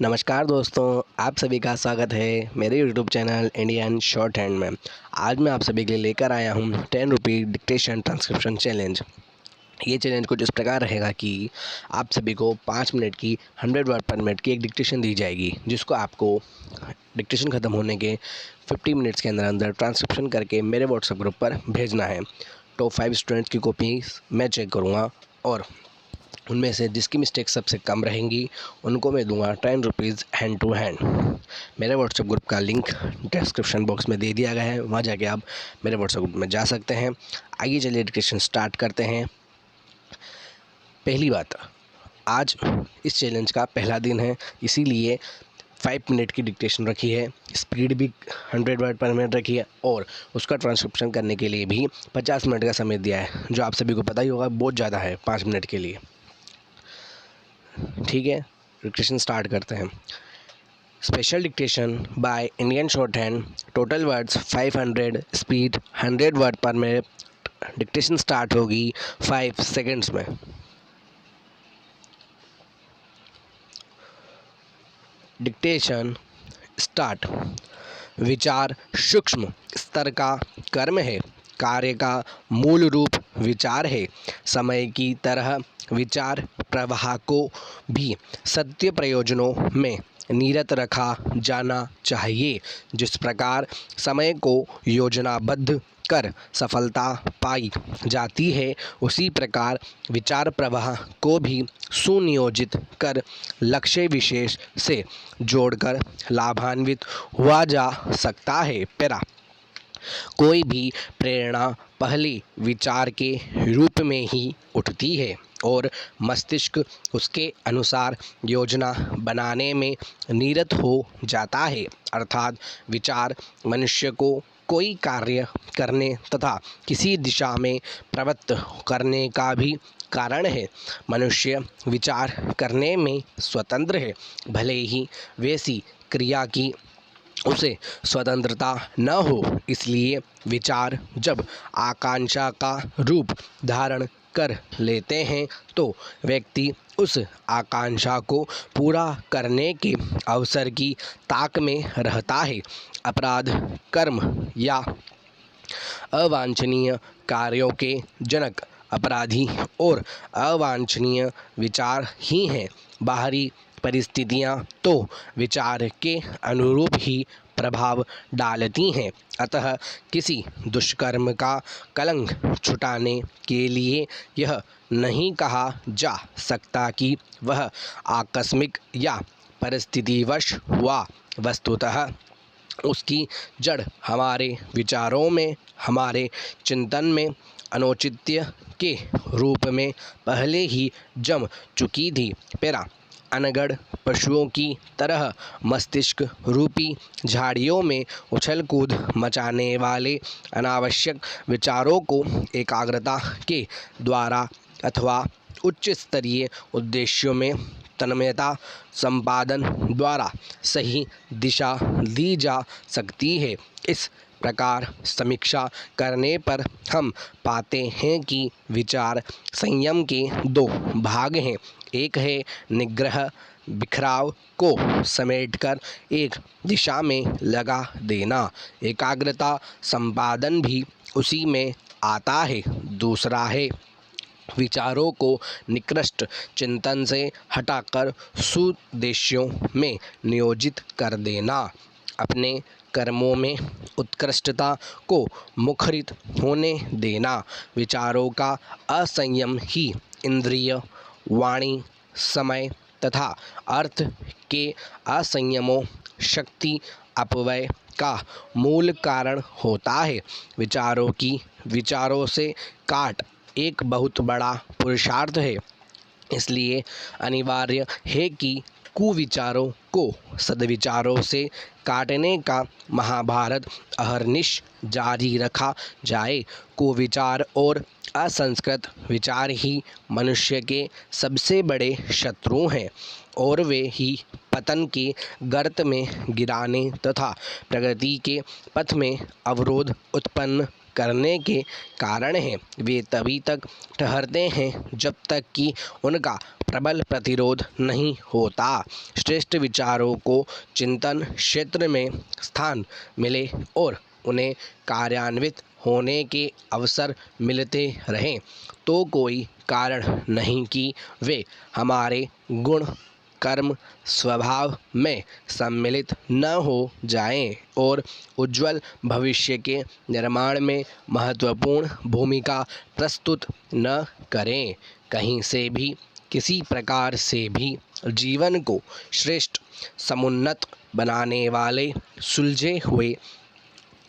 नमस्कार दोस्तों, आप सभी का स्वागत है मेरे YouTube channel Indian short hand में। आज मैं आप सभी के लिए लेकर आया हूँ 10 रुपये डिक्टेशन ट्रांसक्रिप्शन चैलेंज। ये चैलेंज कुछ इस प्रकार रहेगा कि आप सभी को 5 मिनट की 100 वर्ड पर मिनट की एक डिक्टेशन दी जाएगी, जिसको आपको डिक्टेशन ख़त्म होने के 50 मिनट्स के अंदर अंदर ट्रांसक्रिप्शन करके मेरे व्हाट्सएप ग्रुप पर भेजना है। टॉप 5 स्टूडेंट्स की कॉपीज़ मैं चेक करूँगा और उनमें से जिसकी मिस्टेक सबसे कम रहेंगी उनको मैं दूंगा 10 रुपीज़ हैंड टू हैंड। मेरे व्हाट्सएप ग्रुप का लिंक डिस्क्रिप्शन बॉक्स में दे दिया गया है, वहाँ जाके आप मेरे व्हाट्सएप ग्रुप में जा सकते हैं। आइए चलिए डिस्कशन स्टार्ट करते हैं। पहली बात, आज इस चैलेंज का पहला दिन है, इसीलिए 5 मिनट की डिक्टेशन रखी है, स्पीड भी 100 वर्ड पर मिनट रखी है और उसका ट्रांसक्रिप्शन करने के लिए भी 50 मिनट का समय दिया है, जो आप सभी को पता ही होगा बहुत ज़्यादा है 5 मिनट के लिए। ठीक है, डिक्टेशन स्टार्ट करते हैं। Special dictation by Indian short hand, total words 500, speed 100 word पर मिनट। डिक्टेशन स्टार्ट होगी 5 सेकंड्स में। Dictation start. विचार सूक्ष्म स्तर का कर्म है, कार्य का मूल रूप विचार है। समय की तरह विचार प्रवाह को भी सत्य प्रयोजनों में निरत रखा जाना चाहिए। जिस प्रकार समय को योजनाबद्ध कर सफलता पाई जाती है, उसी प्रकार विचार प्रवाह को भी सुनियोजित कर लक्ष्य विशेष से जोड़कर लाभान्वित हुआ जा सकता है। पैरा, कोई भी प्रेरणा पहले विचार के रूप में ही उठती है और मस्तिष्क उसके अनुसार योजना बनाने में निरत हो जाता है। अर्थात विचार मनुष्य को कोई कार्य करने तथा किसी दिशा में प्रवृत्त करने का भी कारण है। मनुष्य विचार करने में स्वतंत्र है, भले ही वैसी क्रिया की उसे स्वतंत्रता न हो। इसलिए विचार जब आकांक्षा का रूप धारण कर लेते हैं तो व्यक्ति उस आकांक्षा को पूरा करने के अवसर की ताक में रहता है। अपराध, कर्म या अवांछनीय कार्यों के जनक अपराधी और अवांछनीय विचार ही हैं। बाहरी परिस्थितियां तो विचार के अनुरूप ही प्रभाव डालती हैं। अतः किसी दुष्कर्म का कलंक छुटाने के लिए यह नहीं कहा जा सकता कि वह आकस्मिक या परिस्थितिवश हुआ। वस्तुतः उसकी जड़ हमारे विचारों में, हमारे चिंतन में अनौचित्य के रूप में पहले ही जम चुकी थी। पैरा, अनगढ़ पशुओं की तरह मस्तिष्क रूपी झाड़ियों में उछल कूद मचाने वाले अनावश्यक विचारों को एकाग्रता के द्वारा अथवा उच्च स्तरीय उद्देश्यों में तन्मयता संपादन द्वारा सही दिशा दी जा सकती है। इस प्रकार समीक्षा करने पर हम पाते हैं कि विचार संयम के दो भाग हैं। एक है निग्रह, बिखराव को समेटकर एक दिशा में लगा देना, एकाग्रता संपादन भी उसी में आता है। दूसरा है विचारों को निकृष्ट चिंतन से हटाकर सुउद्देश्यों में नियोजित कर देना। अपने कर्मों में उत्कृष्टता को मुखरित होने देना। विचारों का असंयम ही इंद्रिय, वाणी, समय तथा अर्थ के असंयमों, शक्ति अपव्यय का मूल कारण होता है। विचारों की विचारों से काट एक बहुत बड़ा पुरुषार्थ है। इसलिए अनिवार्य है कि कुविचारों को सद्विचारों से काटने का महाभारत अहर्निश जारी रखा जाए। कुविचार और असंस्कृत विचार ही मनुष्य के सबसे बड़े शत्रु हैं और वे ही पतन के गर्त में गिराने तथा प्रगति के पथ में अवरोध उत्पन्न करने के कारण हैं। वे तभी तक ठहरते हैं जब तक कि उनका प्रबल प्रतिरोध नहीं होता। श्रेष्ठ विचारों को चिंतन क्षेत्र में स्थान मिले और उन्हें कार्यान्वित होने के अवसर मिलते रहें तो कोई कारण नहीं कि वे हमारे गुण कर्म स्वभाव में सम्मिलित न हो जाएं और उज्ज्वल भविष्य के निर्माण में महत्वपूर्ण भूमिका प्रस्तुत न करें। कहीं से भी किसी प्रकार से भी जीवन को श्रेष्ठ समुन्नत बनाने वाले सुलझे हुए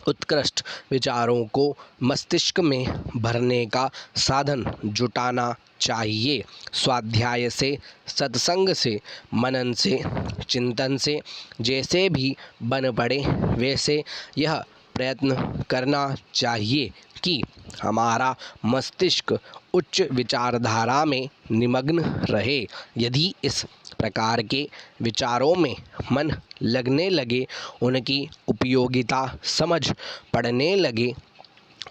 उत्कृष्ट विचारों को मस्तिष्क में भरने का साधन जुटाना चाहिए। स्वाध्याय से, सत्संग से, मनन से, चिंतन से जैसे भी बन पड़े वैसे यह प्रयत्न करना चाहिए कि हमारा मस्तिष्क उच्च विचारधारा में निमग्न रहे। यदि इस प्रकार के विचारों में मन लगने लगे, उनकी उपयोगिता समझ पड़ने लगे,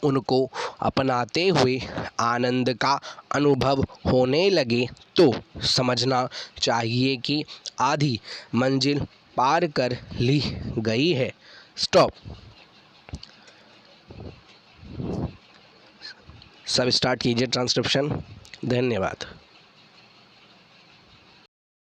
उनको अपनाते हुए आनंद का अनुभव होने लगे तो समझना चाहिए कि आधी मंजिल पार कर ली गई है। स्टॉप। सब स्टार्ट कीजिए ट्रांसक्रिप्शन। धन्यवाद।